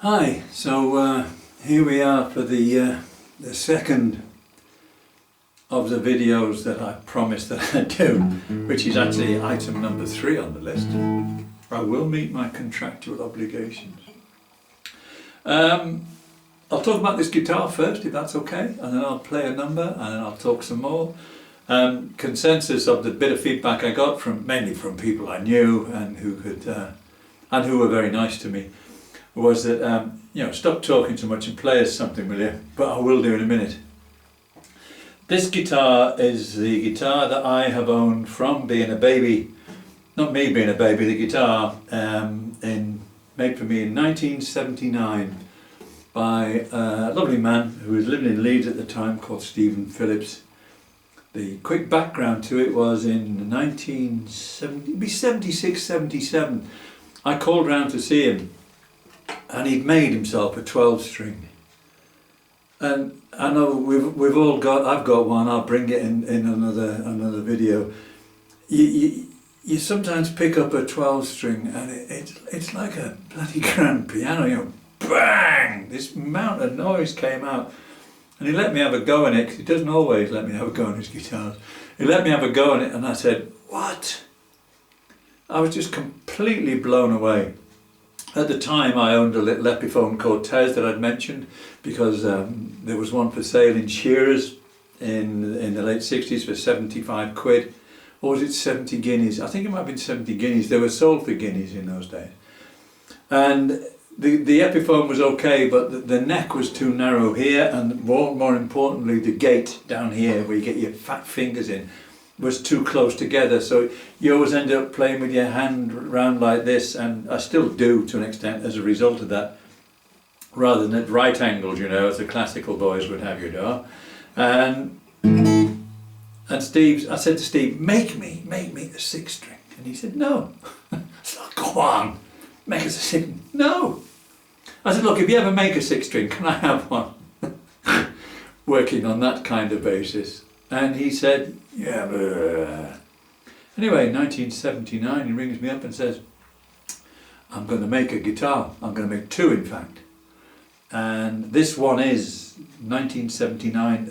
Hi, so here we are for the second of the videos that I promised that I'd do, which is actually item number 3 on the list. I will meet my contractual obligations. I'll talk about this guitar first, if that's okay, and then I'll play a number, and then I'll talk some more. Consensus of the bit of feedback I got from mainly from people I knew and who could and who were very nice to me was that stop talking too much and play us something, will you? But I will do in a minute. This guitar is the guitar that I have owned from being a baby, not me being a baby, the guitar made for me in 1979 by a lovely man who was living in Leeds at the time called Stephen Phillips. The quick background to it was in 1976, 77, I called round to see him and he'd made himself a 12-string. And I know we've all got, I've got one, I'll bring it in another video. You sometimes pick up a 12-string and it's like a bloody grand piano, bang! This amount of noise came out. And he let me have a go in it, because he doesn't always let me have a go on his guitars. He let me have a go on it and I said, what? I was just completely blown away. At the time I owned a little Epiphone Cortez that I'd mentioned, because there was one for sale in Shearers in the late 60s for 75 quid. Or was it 70 guineas? I think it might have been 70 guineas. They were sold for guineas in those days. And the Epiphone was okay, but the neck was too narrow here, and more importantly, the gate down here where you get your fat fingers in was too close together, so you always end up playing with your hand round like this, and I still do to an extent as a result of that, rather than at right angles, as the classical boys would have you do. And I said to Steve, make me a 6-string, and he said no. So go on, make us a 6. No. I said, look, if you ever make a 6-string, can I have one? Working on that kind of basis. And he said, yeah, but... Anyway, 1979, he rings me up and says, I'm going to make a guitar. I'm going to make 2, in fact. And this one is 1979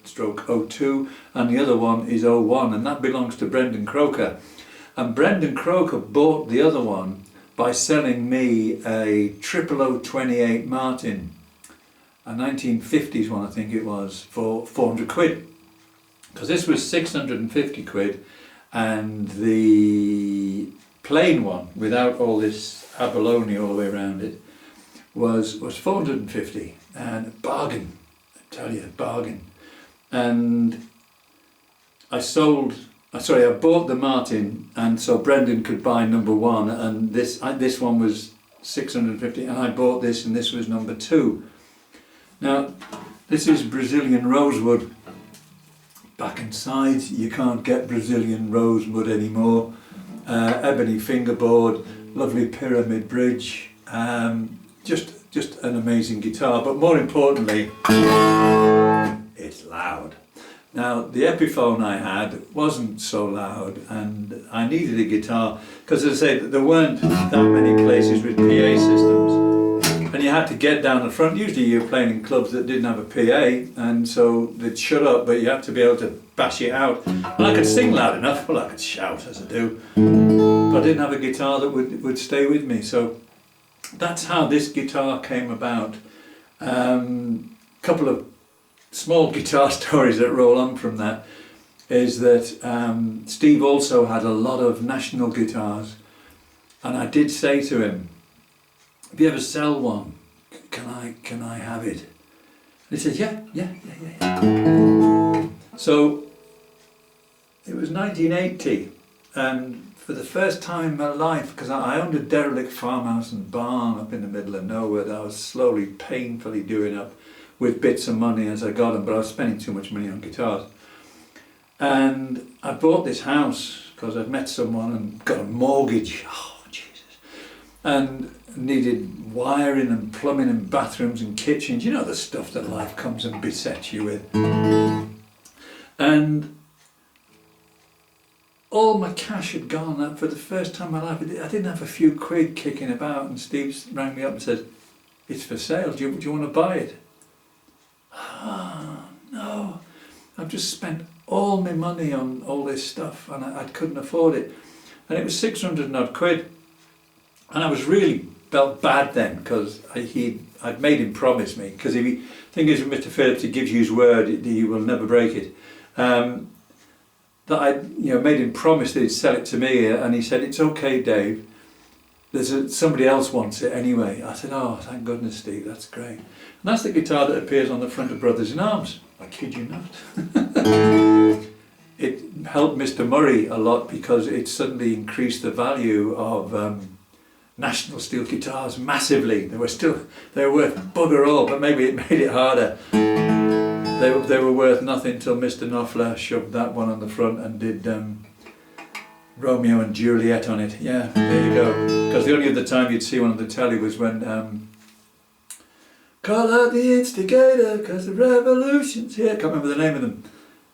stroke 02, and the other one is 01, and that belongs to Brendan Croker. And Brendan Croker bought the other one by selling me a 00028 Martin, a 1950s one I think it was, for 400 quid. Because this was 650 quid, and the plain one, without all this abalone all the way around it, was 450, and a bargain, I tell you, a bargain. And I bought the Martin, and so Brendan could buy number 1, and this one was 650, and I bought this, and this was number 2. Now, this is Brazilian rosewood. Back and sides, you can't get Brazilian rosewood anymore. Ebony fingerboard, lovely pyramid bridge. Just an amazing guitar, but more importantly, it's loud. Now, the Epiphone I had wasn't so loud, and I needed a guitar because, as I say, there weren't that many places with PA systems, and you had to get down the front. Usually you're playing in clubs that didn't have a PA, and so they'd shut up, but you had to be able to bash it out. And I could sing loud enough, well, I could shout as I do, but I didn't have a guitar that would stay with me. So that's how this guitar came about. Couple of small guitar stories that roll on from that is that Steve also had a lot of national guitars, and I did say to him, if you ever sell one, can I have it? And he said, yeah. So it was 1980, and for the first time in my life, because I owned a derelict farmhouse and barn up in the middle of nowhere that I was slowly, painfully doing up with bits of money as I got them, but I was spending too much money on guitars. And I bought this house because I'd met someone and got a mortgage. Oh, Jesus. And needed wiring and plumbing and bathrooms and kitchens, the stuff that life comes and besets you with. And all my cash had gone. For the first time in my life, I didn't have a few quid kicking about, and Steve rang me up and said, it's for sale. Do you want to buy it? Ah, no. I've just spent all my money on all this stuff and I couldn't afford it. And it was 600 and odd quid. And I was really felt bad then because I'd made him promise me. Because if he, thing is with Mr. Phillips, he gives you his word, he will never break it. That I made him promise that he'd sell it to me, and he said, "It's okay, Dave. Somebody else wants it anyway." I said, "Oh, thank goodness, Steve, that's great." And that's the guitar that appears on the front of Brothers in Arms. I kid you not. It helped Mr. Murray a lot because it suddenly increased the value of National steel guitars massively. They were worth bugger all, but maybe it made it harder. They were worth nothing till Mr. Knopfler shoved that one on the front and did Romeo and Juliet on it. Yeah, there you go. Because the only other time you'd see one on the telly was when call out the instigator because the revolution's here. Can't remember the name of them.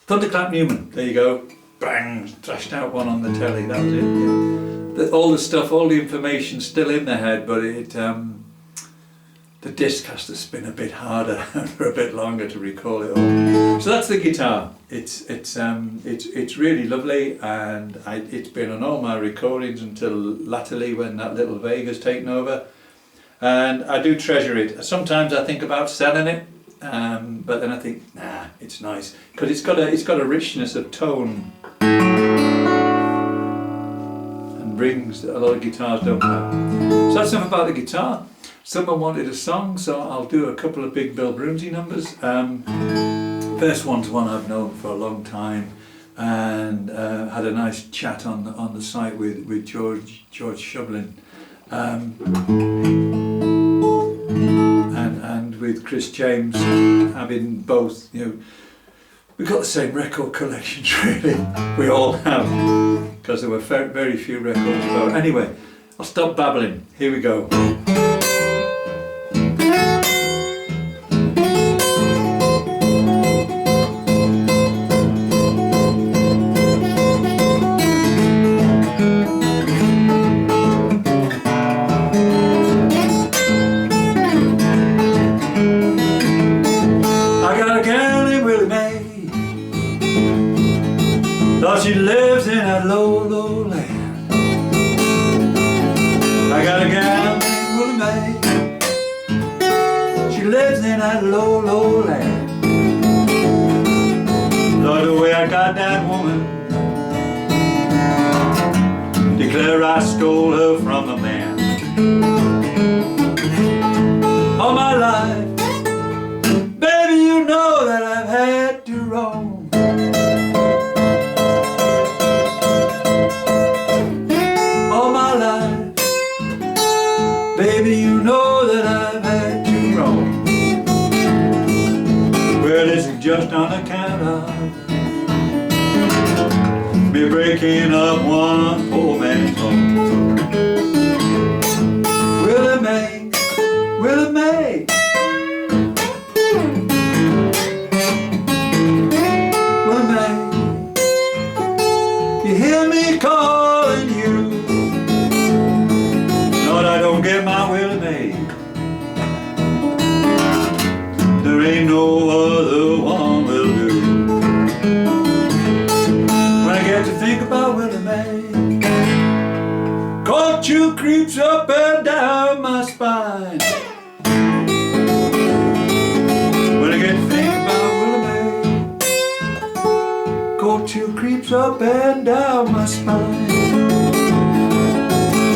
Thunderclap Newman. There you go. Bang! Thrashed out one on the telly. That was it. Yeah. All the stuff, all the information still in the head, but the disc has to spin a bit harder for a bit longer to recall it all. So that's the guitar. It's really lovely, and it's been on all my recordings until latterly when that little Vega's taken over, and I do treasure it. Sometimes I think about selling it, but then I think, nah, it's nice because it's got a richness of tone and rings that a lot of guitars don't have. So that's enough about the guitar. Someone wanted a song, so I'll do a couple of big Bill Broomsey numbers. First one's one I've known for a long time, and had a nice chat on the site with George Shublin, and with Chris James, having both. We've got the same record collections, really. We all have, because there were very few records about. Anyway, I'll stop babbling. Here we go. She lives in a low, low land. I got a gal named Willie Mae. She lives in that low, low land. Lord, the way I got that woman, declare I stole her from a man. All my life, baby, you know that I've had to roam. Baby, you know that I've had to roam. Well, it's just on account of me breaking up one poor man's home. Willie Mae, Willie Mae, Willie Mae, you hear me calling you? Lord, I don't get my Willie Mae. There ain't no other one will do. When I get to think about Willie Mae, cold chill creeps up and down my spine. When I get to think about Willie Mae, cold chill creeps up and down my spine.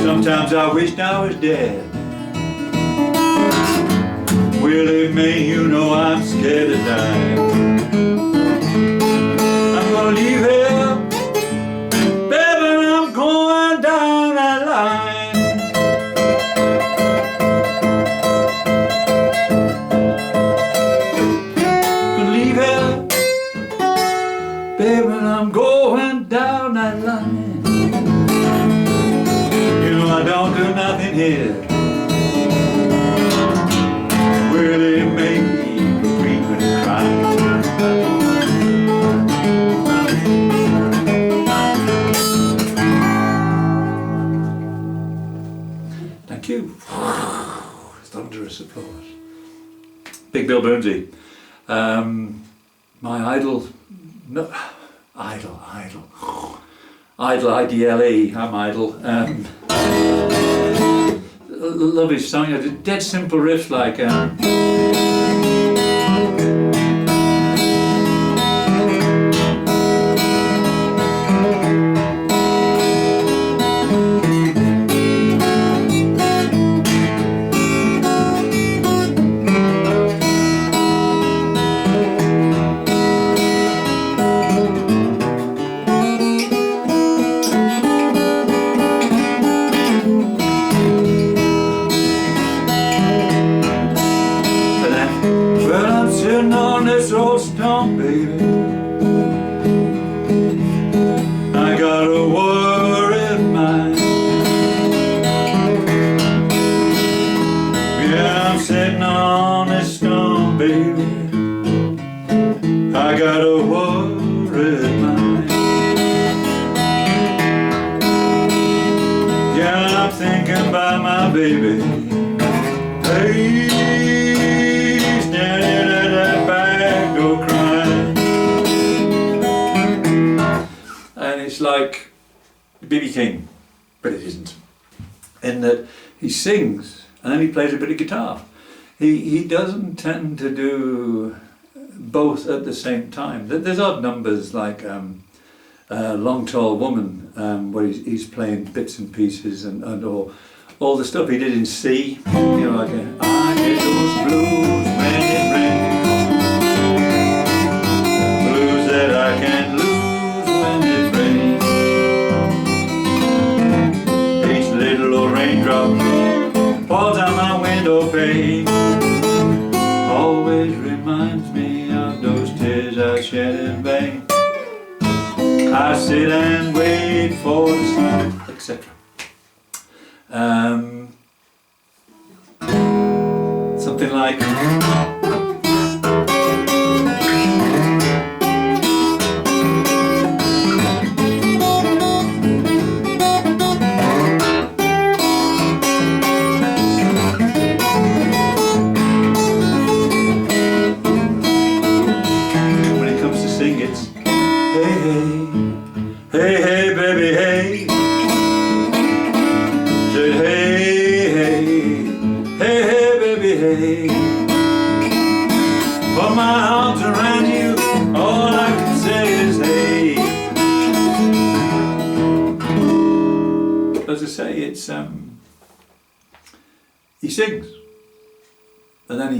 Sometimes I wished I was dead. Willie Mae, you know I'm scared to die. I'm gonna leave here, baby, and I'm going down that line. Gonna leave here, baby, and I'm going down that line. I don't do nothing here. Willie Mae, weep and cry. thunderous applause. Big Bill Broomsey. My idol, no, idol, IDLE, I'm idol. Love his song, dead simple riffs like baby, I got a worried mind. Yeah, I'm sitting on this stone, baby, I got a worried mind. Yeah, I'm thinking about my baby. Hey, standing at that back door crying. And it's like B.B. King, but it isn't. In that he sings and then he plays a bit of guitar. He doesn't tend to do both at the same time. There's odd numbers like Long Tall Woman, where he's playing bits and pieces and all the stuff he did in C, you know, like I get those blues when it rains, blues that I can't lose when it rains. Each little old raindrop falls on my window pane, always reminds me of those tears I shed in vain. I sit and wait for the sun, etc. Something like when it comes to sing, it's hey, hey, hey, hey, baby, hey. Said hey, hey, hey, hey, baby, hey. Put my arms around you, all I can say is hey. As I say, it's he sings and then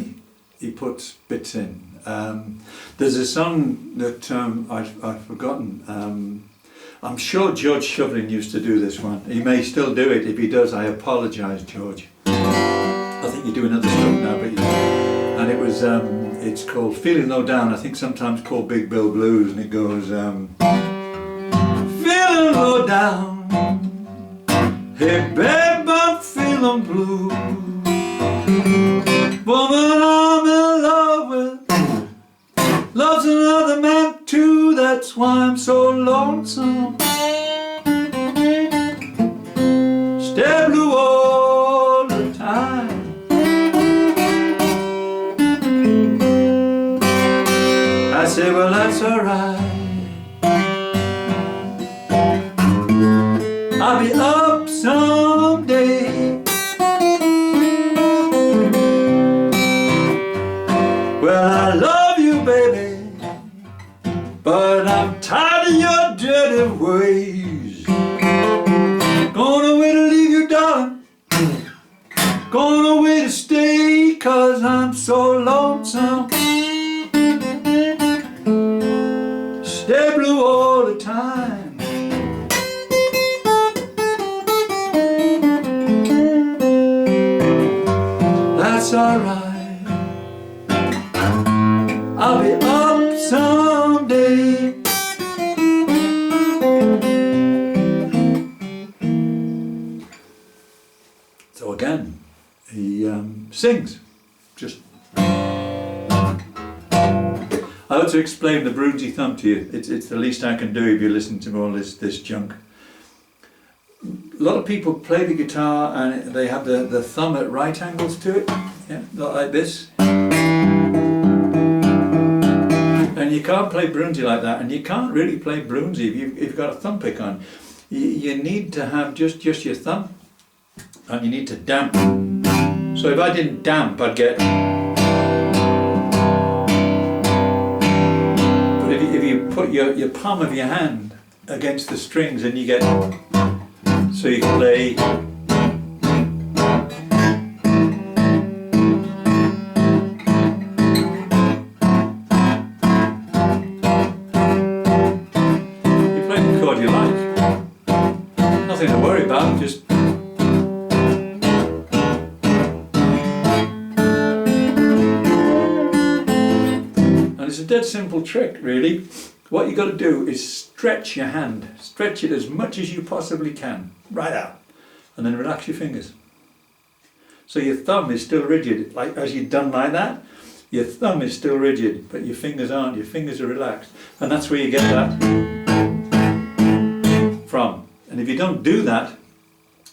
he puts bits in. There's a song that I've forgotten. I'm sure George Shovelin used to do this one. He may still do it. If he does, I apologise, George. I think you do another stuff now, but and it was it's called Feeling Low Down. I think sometimes called Big Bill Blues, and it goes feeling low down, hey babe, I'm feeling blue. Woman I'm in love with loves another man too, that's why I'm so lonesome. Stay blue all the time. I say, well, that's alright. I'll be up someday. Well, I love you, baby, but I'm tired of your dirty ways. Gone away to leave you, darling. Gone away to stay, 'cause I'm so lonesome. Stay blue all the time. That's alright. I'll be up someday. So again, he sings. Just I ought to explain the Broomsey thumb to you. It's the least I can do if you listen to all this junk. a lot of people play the guitar and they have the thumb at right angles to it, yeah, not like this. And you can't play Brunsey like that, and you can't really play Brunsey if you've got a thumb pick on. You need to have just your thumb, and you need to damp. So if I didn't damp, I'd get. But if you put your palm of your hand against the strings, and you get. So you can play. Nothing to worry about, just and it's a dead simple trick really. What you got to do is stretch your hand, stretch it as much as you possibly can, right out, and then relax your fingers. So your thumb is still rigid, like as you've done like that, your thumb is still rigid, but your fingers aren't, your fingers are relaxed, and that's where you get that from. And if you don't do that,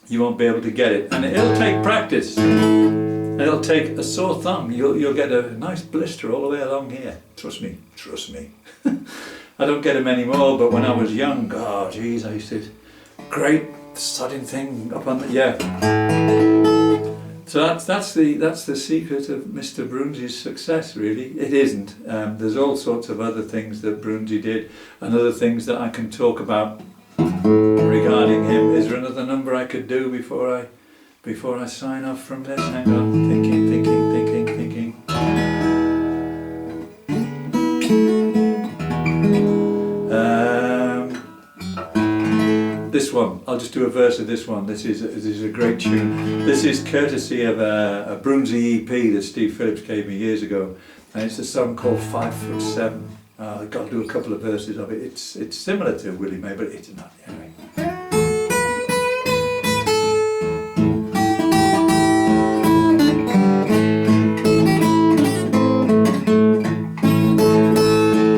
you won't be able to get it. And it'll take practice. It'll take a sore thumb. You'll get a nice blister all the way along here. Trust me, trust me. I don't get them anymore, but when I was young, oh geez, I used to, great sodding thing up on the, yeah. So that's the secret of Mr. Brunsey's success, really. It isn't. There's all sorts of other things that Brunsey did, and other things that I can talk about regarding him. Is there another number I could do before I sign off from this? Hang on, thinking. This one, I'll just do a verse of this one. This is a great tune. This is courtesy of a Brunsey EP that Steve Phillips gave me years ago, and it's a song called 5'7". I've got to do a couple of verses of it. It's similar to Willie May, but it's not anyway.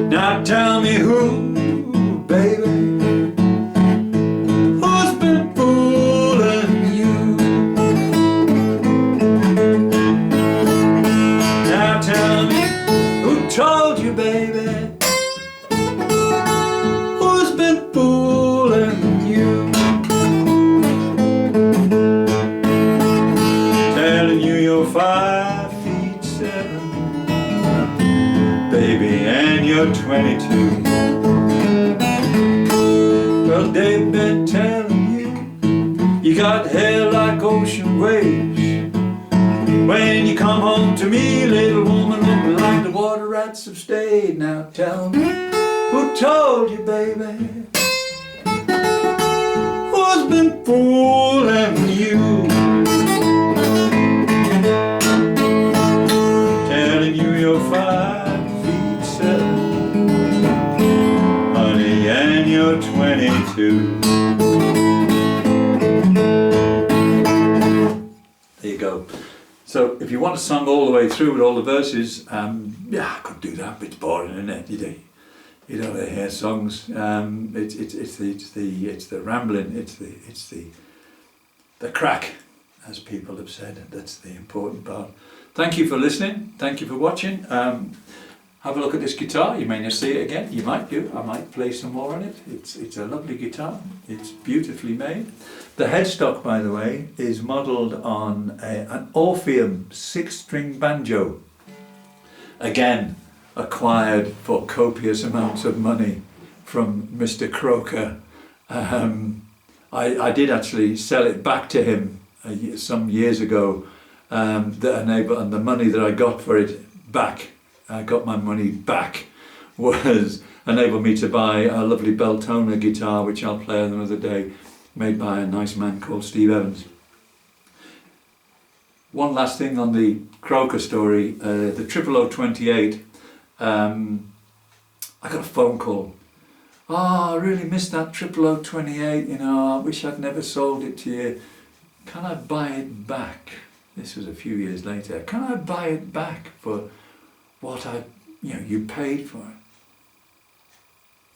Now tell me who, baby, who's been fooling you? Now tell me who told you, baby, who's been fooling you? Telling you you're 5'7", baby, and you're 22. Well, they've been telling you got hair like ocean waves. When you come home to me, little woman, look like the water rats have stayed. Now tell me, who told you, baby, who's been fooling you? Telling you you're 5'7", honey, and you're 22. There you go. So if you want a song all the way through with all the verses, yeah, I could do that, but it's boring, isn't it? You don't hear songs. It's the rambling. It's the crack, as people have said. That's the important part. Thank you for listening. Thank you for watching. Have a look at this guitar. You may not see it again. You might do. I might play some more on it. It's a lovely guitar. It's beautifully made. The headstock, by the way, is modelled on an Orpheum 6-string banjo. Again, acquired for copious amounts of money from Mr. Croker. I did actually sell it back to him some years ago, and the money that I got for it back, I got my money back, was enabled me to buy a lovely Beltona guitar, which I'll play another day, made by a nice man called Steve Evans. One last thing on the Croker story, the 00028, I got a phone call. Oh, I really missed that 00028, you know, I wish I'd never sold it to you. Can I buy it back? This was a few years later. Can I buy it back for what you paid for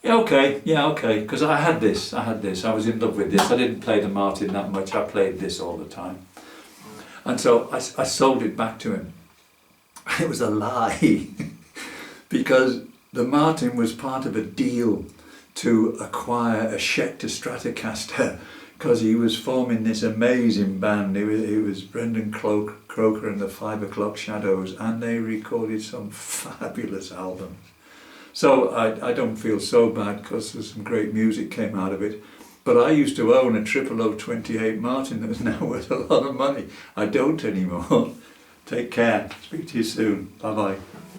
it? Yeah, okay, because I had this, I was in love with this. I didn't play the Martin that much, I played this all the time. And so I sold it back to him. It was a lie, because the Martin was part of a deal to acquire a Schecter Stratocaster, because he was forming this amazing band. It was Brendan Croker and the 5 O'Clock Shadows, and they recorded some fabulous albums. So I don't feel so bad, because there's some great music came out of it. But I used to own a 0028 Martin that was now worth a lot of money. I don't anymore. Take care. Speak to you soon. Bye bye.